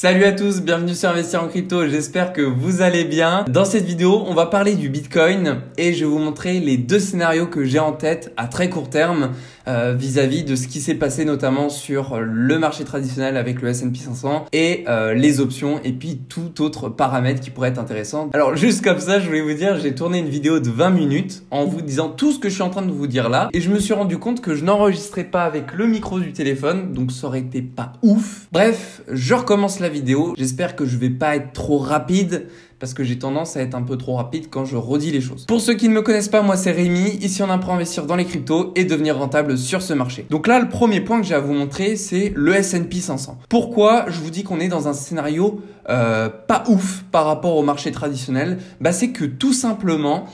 Salut à tous, bienvenue sur Investir en crypto, j'espère que vous allez bien. Dans cette vidéo, on va parler du Bitcoin et je vais vous montrer les deux scénarios que j'ai en tête à très court terme vis-à-vis de ce qui s'est passé notamment sur le marché traditionnel avec le S&P 500 et les options et puis tout autre paramètre qui pourrait être intéressant. Alors juste comme ça, je voulais vous dire, j'ai tourné une vidéo de 20 minutes en vous disant tout ce que je suis en train de vous dire là et je me suis rendu compte que je n'enregistrais pas avec le micro du téléphone, donc ça aurait été pas ouf. Bref, je recommence la vidéo. J'espère que je vais pas être trop rapide parce que j'ai tendance à être un peu trop rapide quand je redis les choses. Pour ceux qui ne me connaissent pas, moi c'est Rémi. Ici on apprend à investir dans les cryptos et devenir rentable sur ce marché. Donc là, le premier point que j'ai à vous montrer, c'est le S&P 500. Pourquoi je vous dis qu'on est dans un scénario pas ouf par rapport au marché traditionnel? C'est que tout simplement,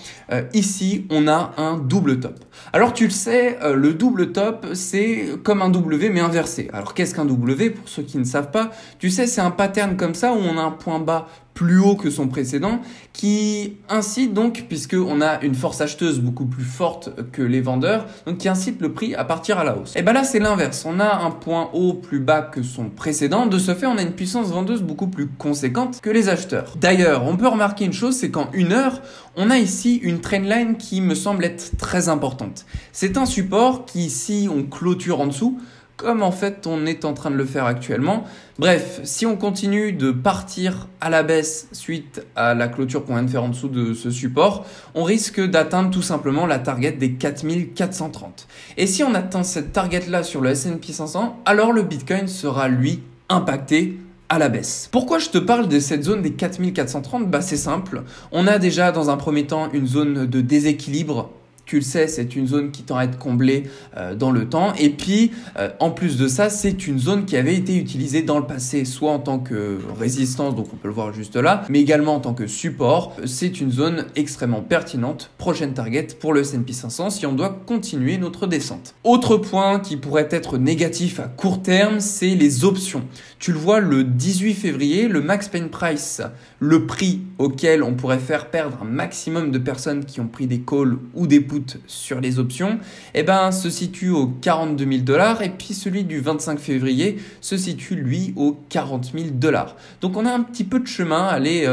ici, on a un double top. Alors tu le sais, le double top, c'est comme un W mais inversé. Alors qu'est-ce qu'un W? Pour ceux qui ne savent pas, tu sais, c'est un pattern comme ça où on a un point bas plus haut que son précédent qui incite donc, puisqu'on a une force acheteuse beaucoup plus forte que les vendeurs, donc qui incite le prix à partir à la hausse. Et là c'est l'inverse, on a un point haut plus bas que son précédent, de ce fait on a une puissance vendeuse beaucoup plus conséquente que les acheteurs. D'ailleurs, on peut remarquer une chose, c'est qu'en une heure, on a ici une trendline qui me semble être très importante. C'est un support qui, si on clôture en dessous, comme en fait on est en train de le faire actuellement. Bref, si on continue de partir à la baisse suite à la clôture qu'on vient de faire en dessous de ce support, on risque d'atteindre tout simplement la target des 4430. Et si on atteint cette target là sur le S&P 500, alors le Bitcoin sera lui impacté à la baisse. Pourquoi je te parle de cette zone des 4430 ? C'est simple, on a déjà dans un premier temps une zone de déséquilibre. Tu le sais, c'est une zone qui tend à être comblée dans le temps. Et puis, en plus de ça, c'est une zone qui avait été utilisée dans le passé, soit en tant que résistance, donc on peut le voir juste là, mais également en tant que support. C'est une zone extrêmement pertinente, prochaine target pour le S&P 500 si on doit continuer notre descente. Autre point qui pourrait être négatif à court terme, c'est les options. Tu le vois, le 18 février, le max pain price, le prix auquel on pourrait faire perdre un maximum de personnes qui ont pris des calls ou des puts sur les options, se situe aux 42 000 $, et puis celui du 25 février se situe lui aux 40 000 $. Donc on a un petit peu de chemin à aller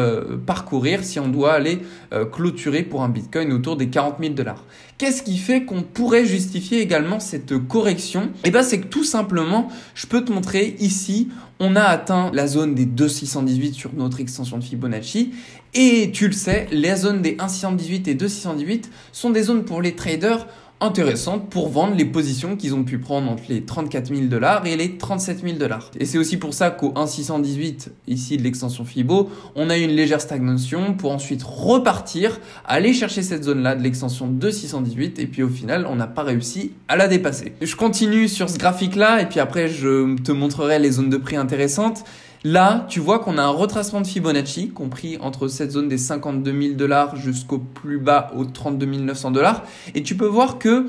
parcourir si on doit aller clôturer pour un Bitcoin autour des 40 000 $. Qu'est-ce qui fait qu'on pourrait justifier également cette correction? C'est que tout simplement, je peux te montrer ici, on a atteint la zone des 2,618 sur notre extension de Fibonacci. Et tu le sais, les zones des 1,618 et 2,618 sont des zones pour les traders intéressantes pour vendre les positions qu'ils ont pu prendre entre les 34 000 $ et les 37 000 $. Et c'est aussi pour ça qu'au 1,618, ici de l'extension Fibo, on a eu une légère stagnation pour ensuite repartir, aller chercher cette zone-là de l'extension 2,618 et puis au final, on n'a pas réussi à la dépasser. Je continue sur ce graphique-là et puis après, je te montrerai les zones de prix intéressantes. Là, tu vois qu'on a un retracement de Fibonacci compris entre cette zone des 52 000 $ jusqu'au plus bas aux 32 900 $. Et tu peux voir que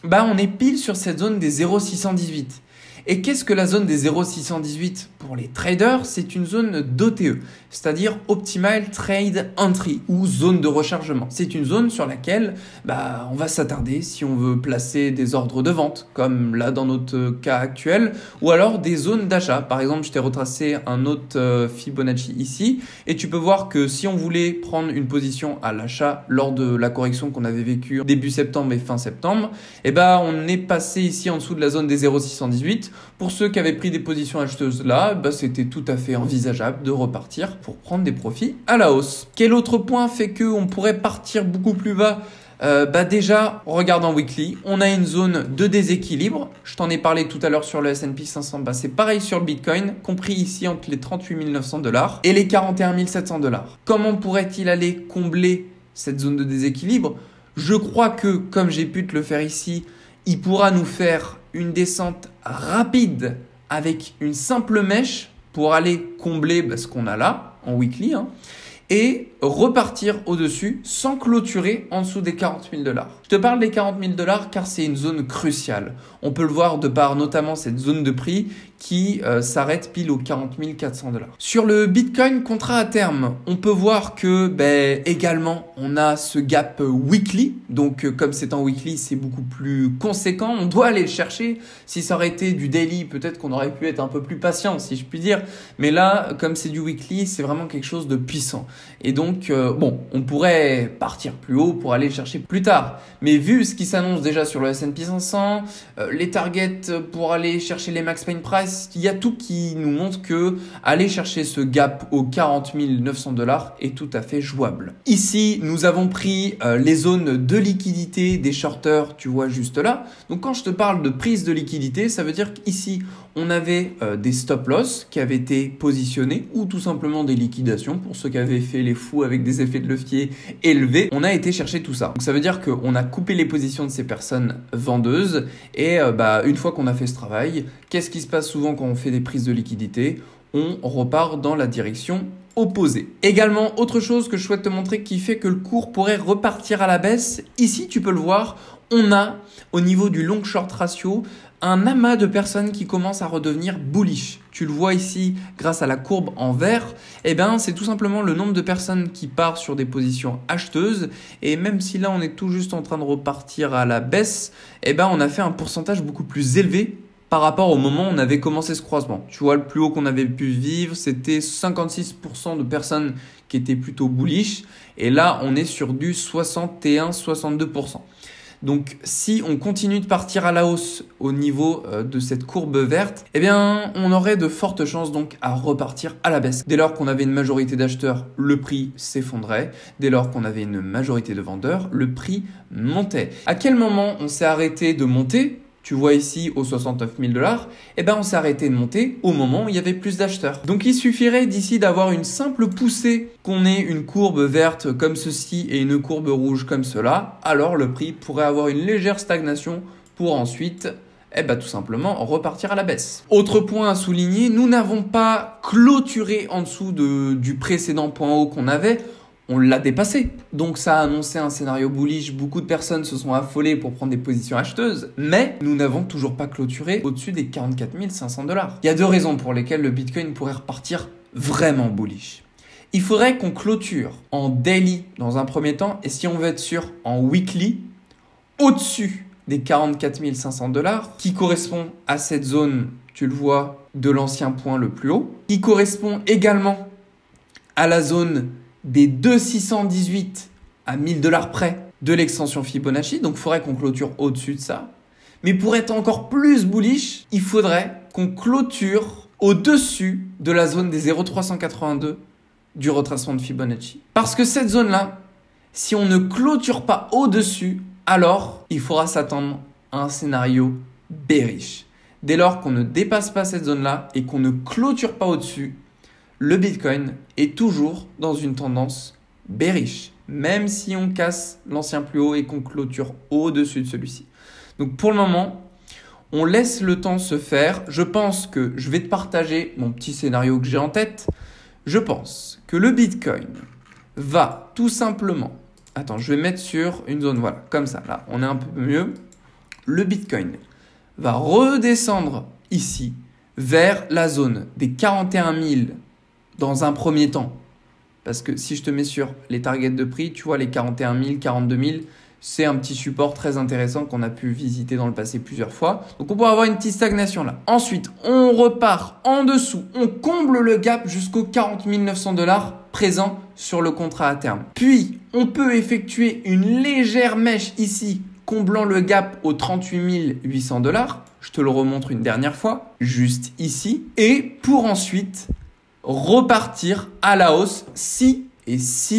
on est pile sur cette zone des 0,618. Et qu'est-ce que la zone des 0,618 pour les traders? C'est une zone d'OTE, c'est-à-dire Optimal Trade Entry ou zone de rechargement. C'est une zone sur laquelle on va s'attarder si on veut placer des ordres de vente, comme là dans notre cas actuel, ou alors des zones d'achat. Par exemple, je t'ai retracé un autre Fibonacci ici, et tu peux voir que si on voulait prendre une position à l'achat lors de la correction qu'on avait vécue début septembre et fin septembre, on est passé ici en dessous de la zone des 0,618. Pour ceux qui avaient pris des positions acheteuses là, c'était tout à fait envisageable de repartir pour prendre des profits à la hausse. Quel autre point fait qu'on pourrait partir beaucoup plus bas? Déjà, regarde en weekly, on a une zone de déséquilibre. Je t'en ai parlé tout à l'heure sur le S&P 500. C'est pareil sur le Bitcoin, compris ici entre les 38 900 $ et les 41 700 $. Comment pourrait-il aller combler cette zone de déséquilibre? Je crois que, comme j'ai pu te le faire ici, il pourra nous faire une descente rapide avec une simple mèche pour aller combler ce qu'on a là en weekly. et repartir au-dessus sans clôturer en dessous des 40 000 $. Je te parle des 40 000 $ car c'est une zone cruciale. On peut le voir de par notamment cette zone de prix qui s'arrête pile aux 40 400 $. Sur le Bitcoin contrat à terme, on peut voir que également on a ce gap weekly. Donc comme c'est en weekly, c'est beaucoup plus conséquent. On doit aller le chercher. Si ça aurait été du daily, peut-être qu'on aurait pu être un peu plus patient, si je puis dire. Mais là, comme c'est du weekly, c'est vraiment quelque chose de puissant. Et donc, on pourrait partir plus haut pour aller le chercher plus tard. Mais vu ce qui s'annonce déjà sur le S&P 500, les targets pour aller chercher les max pain price, il y a tout qui nous montre que aller chercher ce gap aux 40 900 $ est tout à fait jouable. Ici, nous avons pris les zones de liquidité des shorters, tu vois juste là. Donc, quand je te parle de prise de liquidité, ça veut dire qu'ici, on avait des stop loss qui avaient été positionnés ou tout simplement des liquidations pour ceux qui avaient fait les fous avec des effets de levier élevés. On a été chercher tout ça. Donc ça veut dire qu'on a coupé les positions de ces personnes vendeuses et une fois qu'on a fait ce travail, qu'est-ce qui se passe souvent quand on fait des prises de liquidité? On repart dans la direction opposée. Également, autre chose que je souhaite te montrer qui fait que le cours pourrait repartir à la baisse. Ici, tu peux le voir, on a au niveau du long short ratio un amas de personnes qui commencent à redevenir bullish. Tu le vois ici grâce à la courbe en vert. C'est tout simplement le nombre de personnes qui partent sur des positions acheteuses. Et même si là, on est tout juste en train de repartir à la baisse, on a fait un pourcentage beaucoup plus élevé par rapport au moment où on avait commencé ce croisement. Tu vois, le plus haut qu'on avait pu vivre, c'était 56% de personnes qui étaient plutôt bullish. Et là, on est sur du 61-62%. Donc, si on continue de partir à la hausse au niveau de cette courbe verte, on aurait de fortes chances donc à repartir à la baisse. Dès lors qu'on avait une majorité d'acheteurs, le prix s'effondrait. Dès lors qu'on avait une majorité de vendeurs, le prix montait. À quel moment on s'est arrêté de monter ? Tu vois ici aux 69 000 $, on s'est arrêté de monter au moment où il y avait plus d'acheteurs. Donc il suffirait d'ici d'avoir une simple poussée, qu'on ait une courbe verte comme ceci et une courbe rouge comme cela, alors le prix pourrait avoir une légère stagnation pour ensuite tout simplement repartir à la baisse. Autre point à souligner, nous n'avons pas clôturé en dessous du précédent point haut qu'on avait. On l'a dépassé. Donc ça a annoncé un scénario bullish. Beaucoup de personnes se sont affolées pour prendre des positions acheteuses. Mais nous n'avons toujours pas clôturé au-dessus des 44 500 $. Il y a deux raisons pour lesquelles le Bitcoin pourrait repartir vraiment bullish. Il faudrait qu'on clôture en daily dans un premier temps. Et si on veut être sûr, en weekly, au-dessus des 44 500 $, qui correspond à cette zone, tu le vois, de l'ancien point le plus haut, qui correspond également à la zone des 2,618 à 1000 $ près de l'extension Fibonacci. Donc, il faudrait qu'on clôture au-dessus de ça. Mais pour être encore plus bullish, il faudrait qu'on clôture au-dessus de la zone des 0,382 du retracement de Fibonacci. Parce que cette zone-là, si on ne clôture pas au-dessus, alors il faudra s'attendre à un scénario bearish. Dès lors qu'on ne dépasse pas cette zone-là et qu'on ne clôture pas au-dessus, le Bitcoin est toujours dans une tendance bearish, même si on casse l'ancien plus haut et qu'on clôture au-dessus de celui-ci. Donc pour le moment, on laisse le temps se faire. Je pense que je vais te partager mon petit scénario que j'ai en tête. Je pense que le Bitcoin va tout simplement... Attends, je vais mettre sur une zone, voilà, comme ça. Là, on est un peu mieux. Le Bitcoin va redescendre ici vers la zone des 41 000 dans un premier temps, parce que si je te mets sur les targets de prix, tu vois les 41 000, 42 000, c'est un petit support très intéressant qu'on a pu visiter dans le passé plusieurs fois. Donc on pourrait avoir une petite stagnation là. Ensuite, on repart en dessous, on comble le gap jusqu'aux 40 900 $ présents sur le contrat à terme. Puis, on peut effectuer une légère mèche ici, comblant le gap aux 38 800 $. Je te le remontre une dernière fois, juste ici. Et pour ensuite repartir à la hausse si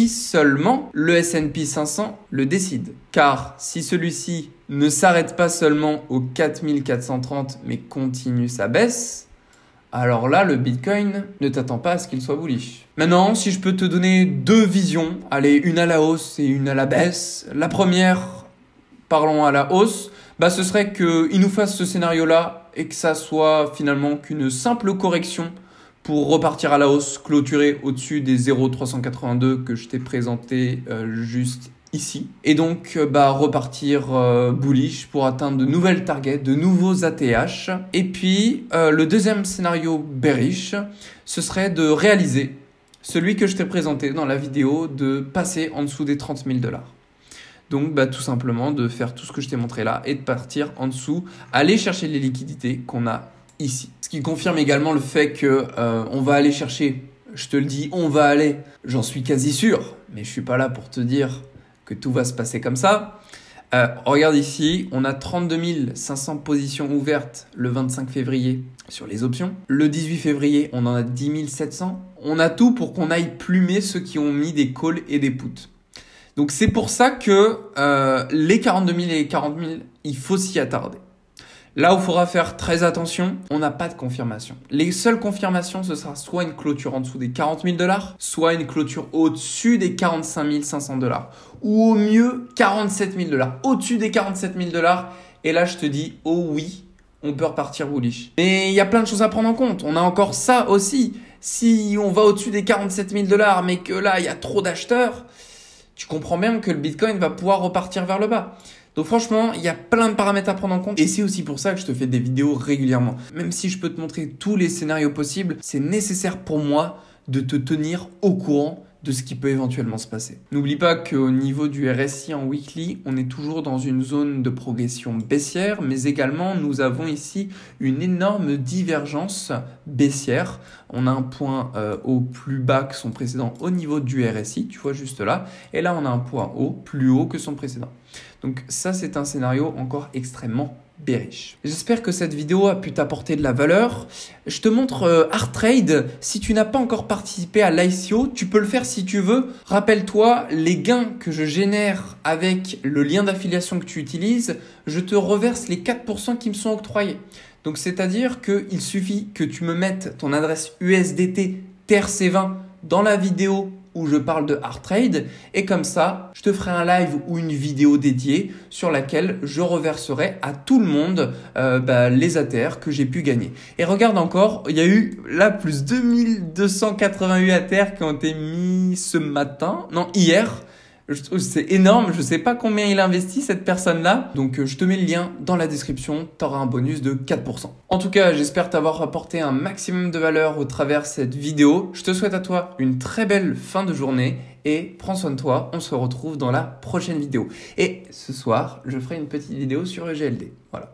seulement le S&P 500 le décide. Car si celui-ci ne s'arrête pas seulement aux 4430 mais continue sa baisse, alors là, le Bitcoin ne t'attend pas à ce qu'il soit bullish. Maintenant, si je peux te donner deux visions, allez, une à la hausse et une à la baisse. La première, parlons à la hausse, ce serait qu'il nous fasse ce scénario-là et que ça soit finalement qu'une simple correction pour repartir à la hausse, clôturer au-dessus des 0,382 que je t'ai présenté juste ici. Et donc repartir bullish pour atteindre de nouvelles targets, de nouveaux ATH. Et puis le deuxième scénario bearish, ce serait de réaliser celui que je t'ai présenté dans la vidéo, de passer en dessous des 30 000 $. Donc tout simplement de faire tout ce que je t'ai montré là et de partir en dessous, aller chercher les liquidités qu'on a ici. Ce qui confirme également le fait que on va aller chercher, je te le dis, on va aller, j'en suis quasi sûr, mais je suis pas là pour te dire que tout va se passer comme ça. Regarde ici, on a 32 500 positions ouvertes le 25 février sur les options. Le 18 février, on en a 10 700. On a tout pour qu'on aille plumer ceux qui ont mis des calls et des puts. Donc c'est pour ça que les 42 000 et les 40 000, il faut s'y attarder. Là où il faudra faire très attention, on n'a pas de confirmation. Les seules confirmations, ce sera soit une clôture en dessous des 40 000 $, soit une clôture au-dessus des 45 500 $, ou au mieux 47 000 $. Au-dessus des 47 000 $, et là je te dis, oh oui, on peut repartir bullish. Mais il y a plein de choses à prendre en compte. On a encore ça aussi. Si on va au-dessus des 47 000 $, mais que là il y a trop d'acheteurs, tu comprends bien que le Bitcoin va pouvoir repartir vers le bas. Donc franchement, il y a plein de paramètres à prendre en compte et c'est aussi pour ça que je te fais des vidéos régulièrement. Même si je peux te montrer tous les scénarios possibles, c'est nécessaire pour moi de te tenir au courant de ce qui peut éventuellement se passer. N'oublie pas qu'au niveau du RSI en weekly, on est toujours dans une zone de progression baissière, mais également nous avons ici une énorme divergence baissière. On a un point au plus bas que son précédent au niveau du RSI, tu vois juste là, et là on a un point haut plus haut que son précédent. Donc ça c'est un scénario encore extrêmement bearish. J'espère que cette vidéo a pu t'apporter de la valeur. Je te montre ArtTrade. Si tu n'as pas encore participé à l'ICO, tu peux le faire si tu veux. Rappelle-toi, les gains que je génère avec le lien d'affiliation que tu utilises, je te reverse les 4% qui me sont octroyés. Donc c'est-à-dire qu'il suffit que tu me mettes ton adresse USDT TERC20 dans la vidéo où je parle de ArtTrade et comme ça, je te ferai un live ou une vidéo dédiée sur laquelle je reverserai à tout le monde les ATR que j'ai pu gagner. Et regarde encore, il y a eu là plus 2288 ATR qui ont été mis ce matin, non hier. C'est énorme, je sais pas combien il investit cette personne-là. Donc je te mets le lien dans la description, tu auras un bonus de 4%. En tout cas, j'espère t'avoir apporté un maximum de valeur au travers de cette vidéo. Je te souhaite à toi une très belle fin de journée et prends soin de toi. On se retrouve dans la prochaine vidéo. Et ce soir, je ferai une petite vidéo sur le GLD. Voilà.